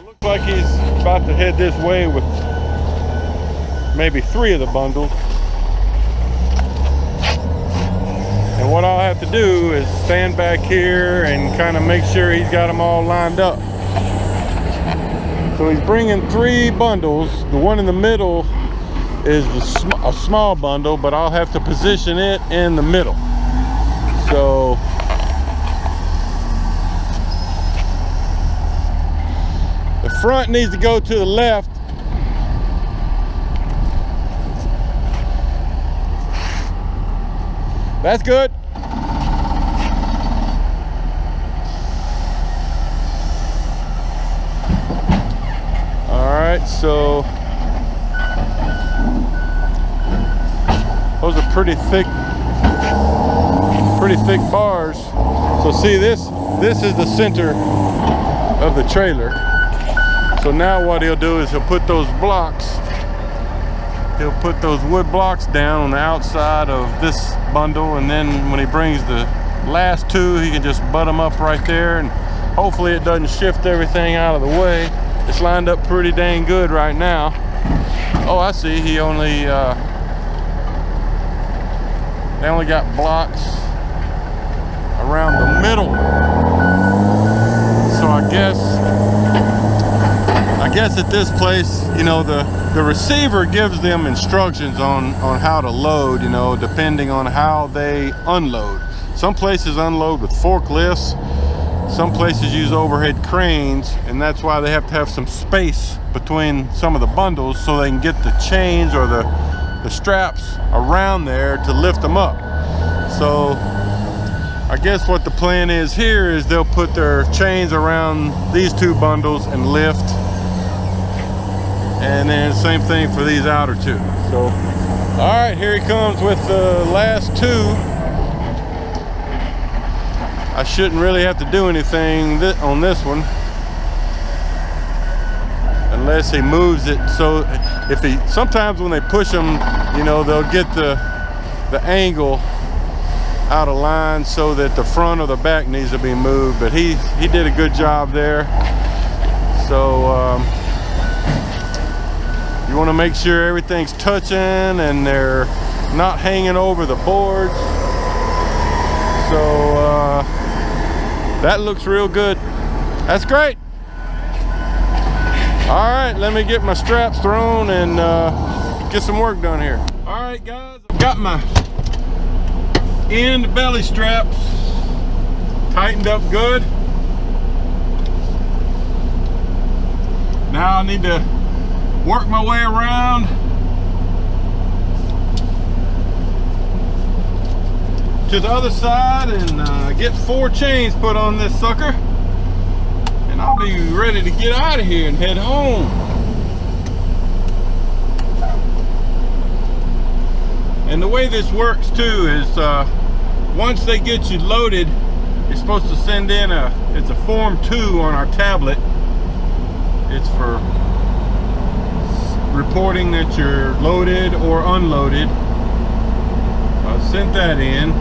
Looks like he's about to head this way with maybe 3 of the bundles. And what I'll have to do is stand back here and kind of make sure he's got them all lined up. So he's bringing 3 bundles. The one in the middle is a small bundle, but I'll have to position it in the middle. So the front needs to go to the left. That's good. All right, so those are pretty thick bars. So see, this is the center of the trailer. So now what he'll do is he'll put those blocks, he'll put those wood blocks down on the outside of this bundle, and then when he brings the last 2, he can just butt them up right there, and hopefully it doesn't shift everything out of the way. It's lined up pretty dang good right now. Oh, I see, he only they only got blocks around the middle. So I guess at this place, you know, the receiver gives them instructions on how to load, you know, depending on how they unload. Some places unload with forklifts, some places use overhead cranes, and that's why they have to have some space between some of the bundles so they can get the chains or the straps around there to lift them up. So I guess what the plan is here is they'll put their chains around these 2 bundles and lift, and then same thing for these outer 2. So all right, here he comes with the last 2. I shouldn't really have to do anything on this one unless he moves it. So if he, sometimes when they push them, you know, they'll get the angle out of line so that the front or the back needs to be moved, but he did a good job there. So you want to make sure everything's touching and they're not hanging over the boards. So that looks real good. That's great. All right, let me get my straps thrown and get some work done here. All right, guys, I've got my end belly straps tightened up good. Now I need to work my way around to the other side and get 4 chains put on this sucker, and I'll be ready to get out of here and head home. And the way this works too is once they get you loaded, you're supposed to send in it's a Form 2 on our tablet. It's for reporting that you're loaded or unloaded. I sent that in,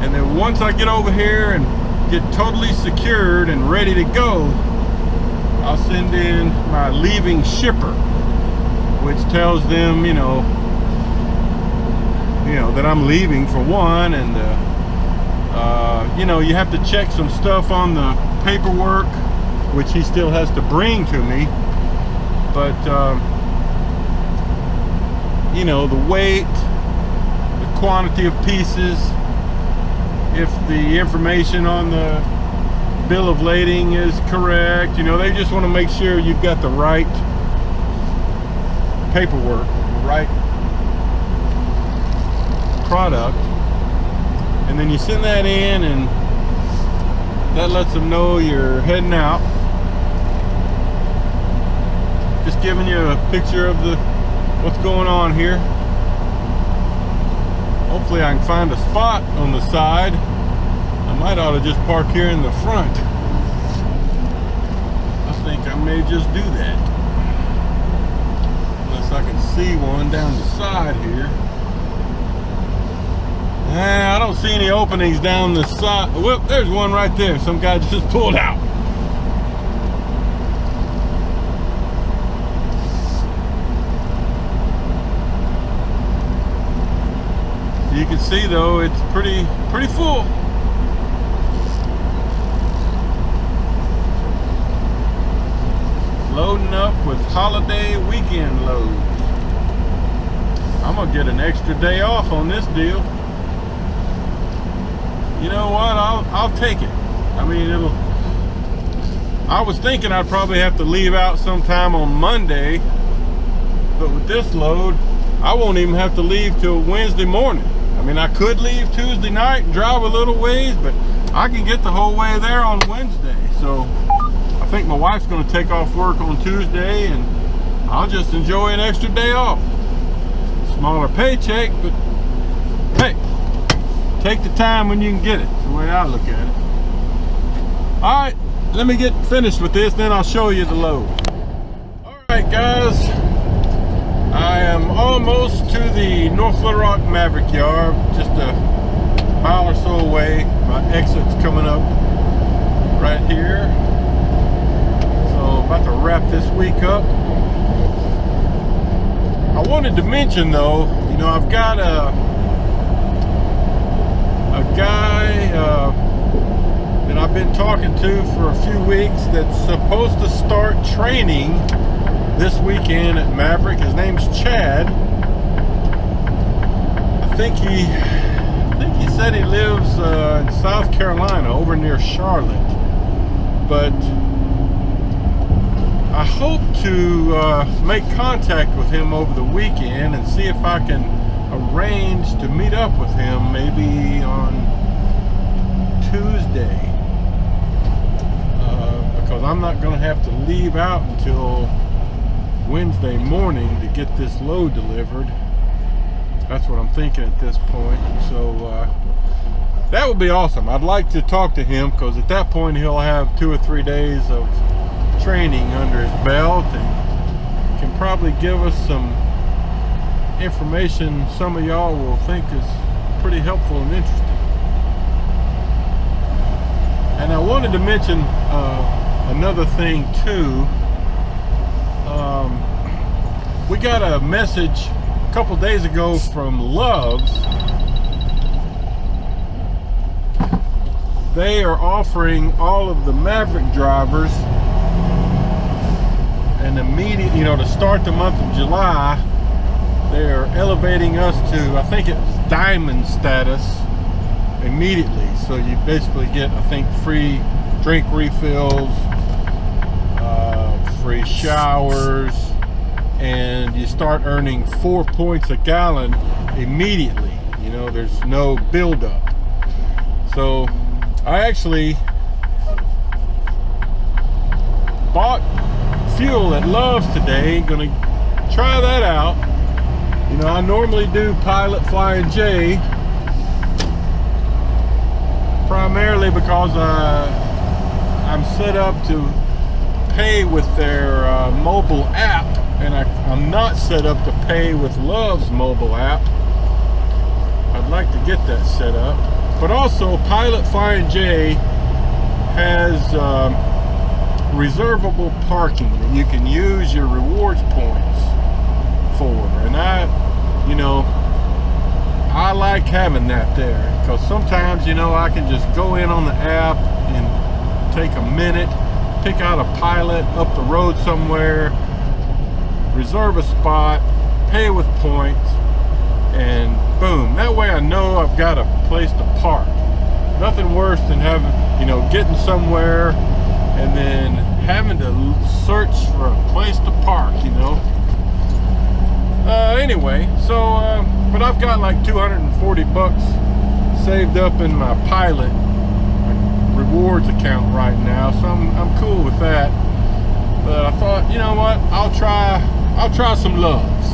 and then once I get over here and get totally secured and ready to go, I'll send in my leaving shipper, which tells them, you know, that I'm leaving for one, and you know, you have to check some stuff on the paperwork, which he still has to bring to me, but you know, the weight, the quantity of pieces, if the information on the bill of lading is correct, you know, they just want to make sure you've got the right paperwork, the right product, and then you send that in, and that lets them know you're heading out. Just giving you a picture of what's going on here. Hopefully I can find a spot on the side. I might ought to just park here in the front. I think I may just do that, unless I can see one down the side here. I don't see any openings down the side. Whoop, there's one right there. Some guy just pulled out. You can see though, it's pretty full. Loading up with holiday weekend loads. I'm gonna get an extra day off on this deal. You know what? I'll take it. I mean, I was thinking I'd probably have to leave out sometime on Monday, but with this load, I won't even have to leave till Wednesday morning. I mean, I could leave Tuesday night and drive a little ways, but I can get the whole way there on Wednesday. So I think my wife's going to take off work on Tuesday, and I'll just enjoy an extra day off. Smaller paycheck, but hey, take the time when you can get it. That's the way I look at it. All right, let me get finished with this, then I'll show you the load. All right, guys, I am almost to the North Little Rock Maverick yard, just a mile or so away. My exit's coming up right here. So about to wrap this week up. I wanted to mention though, you know, I've got a guy that I've been talking to for a few weeks that's supposed to start training this weekend at Maverick. His name's Chad. I think he said he lives in South Carolina, over near Charlotte. But I hope to make contact with him over the weekend and see if I can arrange to meet up with him maybe on Tuesday. Because I'm not going to have to leave out until Wednesday morning to get this load delivered. That's what I'm thinking at this point. So that would be awesome. I'd like to talk to him, because at that point he'll have 2 or 3 days of training under his belt and can probably give us some information some of y'all will think is pretty helpful and interesting. And I wanted to mention another thing too. We got a message a couple days ago from Love's. They are offering all of the Maverick drivers an immediate, you know, to start the month of July, they're elevating us to, I think it's diamond status immediately. So you basically get, I think, free drink refills, free showers, and you start earning 4 points a gallon immediately. You know, there's no buildup. So I actually bought fuel at Love's today. Gonna try that out. You know, I normally do Pilot Flying J, primarily because I'm set up to pay with their mobile app, and I'm not set up to pay with Love's mobile app. I'd like to get that set up. But also, Pilot Flying J has reservable parking that you can use your rewards points for, and you know, I like having that there, because sometimes, you know, I can just go in on the app and take a minute, pick out a pilot up the road somewhere, reserve a spot, pay with points, and boom, that way I know I've got a place to park. Nothing worse than having, you know, getting somewhere and then having to search for a place to park, you know. Anyway, so but I've got like 240 bucks saved up in my Pilot rewards account right now, so I'm cool with that. But I thought, you know what, I'll try some Loves.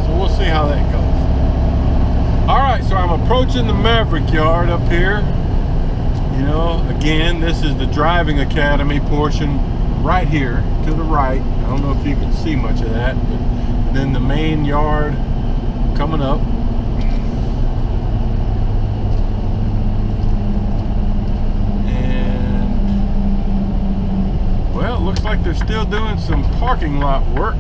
So we'll see how that goes. All right, so I'm approaching the Maverick yard up here. You know, again, this is the driving academy portion right here to the right. I don't know if you can see much of that, but then the main yard coming up. And, well, it looks like they're still doing some parking lot work.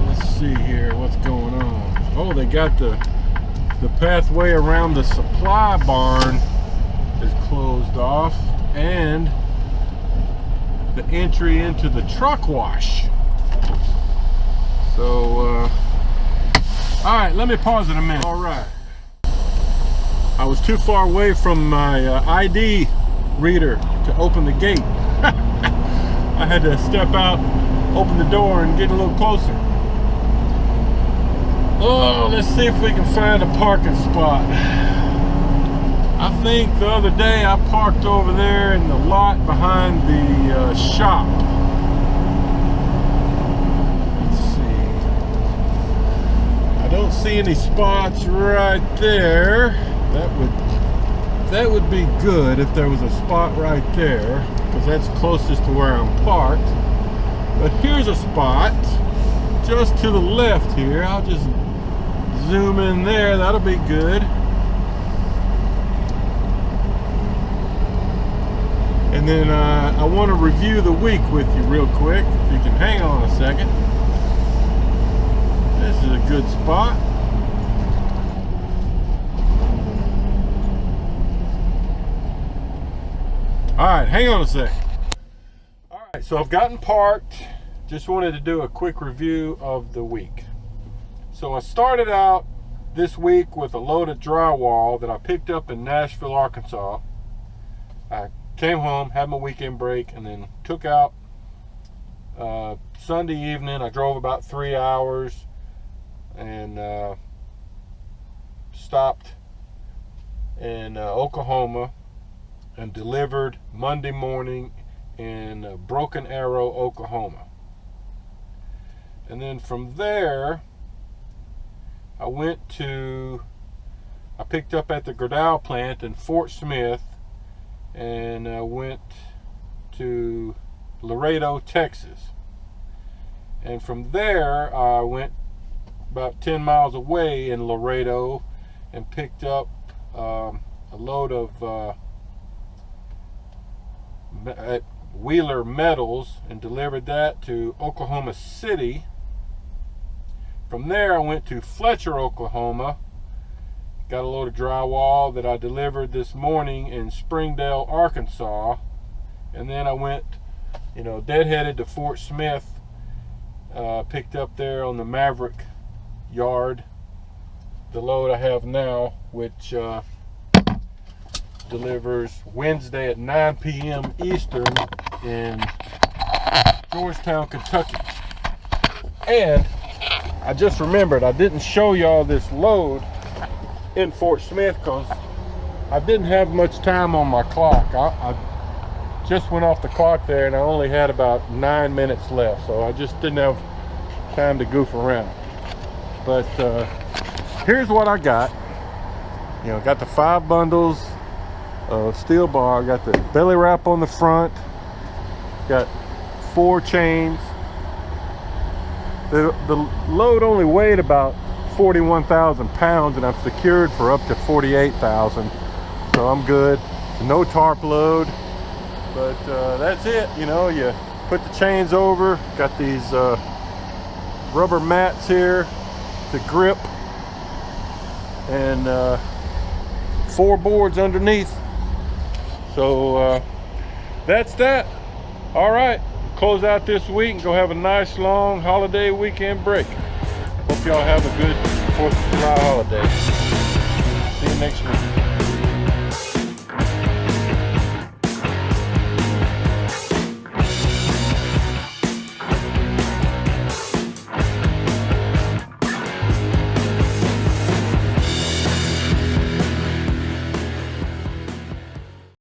Let's see here what's going on. Oh, they got the pathway around the supply barn is closed off, and the entry into the truck wash. So, all right, let me pause in a minute. All right. I was too far away from my ID reader to open the gate. I had to step out, open the door, and get a little closer. Oh, let's see if we can find a parking spot. I think the other day I parked over there in the lot behind the shop. Let's see. I don't see any spots right there. That would be good if there was a spot right there, because that's closest to where I'm parked. But here's a spot just to the left here. I'll just zoom in there. That'll be good. And then I want to review the week with you real quick. If you can hang on a second. This is a good spot. All right, hang on a sec. All right, so I've gotten parked. Just wanted to do a quick review of the week. So I started out this week with a load of drywall that I picked up in Nashville, Arkansas. I came home, had my weekend break, and then took out Sunday evening. I drove about 3 hours and stopped in Oklahoma and delivered Monday morning in Broken Arrow, Oklahoma. And then from there, I picked up at the Gerdau plant in Fort Smith, and went to Laredo, Texas. And from there, I went about 10 miles away in Laredo and picked up a load of at Wheeler Metals and delivered that to Oklahoma City. From there I went to Fletcher, Oklahoma, got a load of drywall that I delivered this morning in Springdale, Arkansas, and then I went, deadheaded to Fort Smith, picked up there on the Maverick yard the load I have now, which delivers Wednesday at 9 p.m. Eastern in Georgetown, Kentucky. And I just remembered I didn't show y'all this load in Fort Smith because I didn't have much time on my clock. I just went off the clock there and I only had about 9 minutes left, so I just didn't have time to goof around. But here's what I got. Got the 5 bundles of steel bar, got the belly wrap on the front, got 4 chains. The load only weighed about 41,000 pounds, and I'm secured for up to 48,000, so I'm good. No tarp load, but that's it. You put the chains over, got these rubber mats here to grip, and 4 boards underneath. So that's that. All right, close out this week and go have a nice long holiday weekend break. Hope y'all have a good 4th of July holiday. See you next week.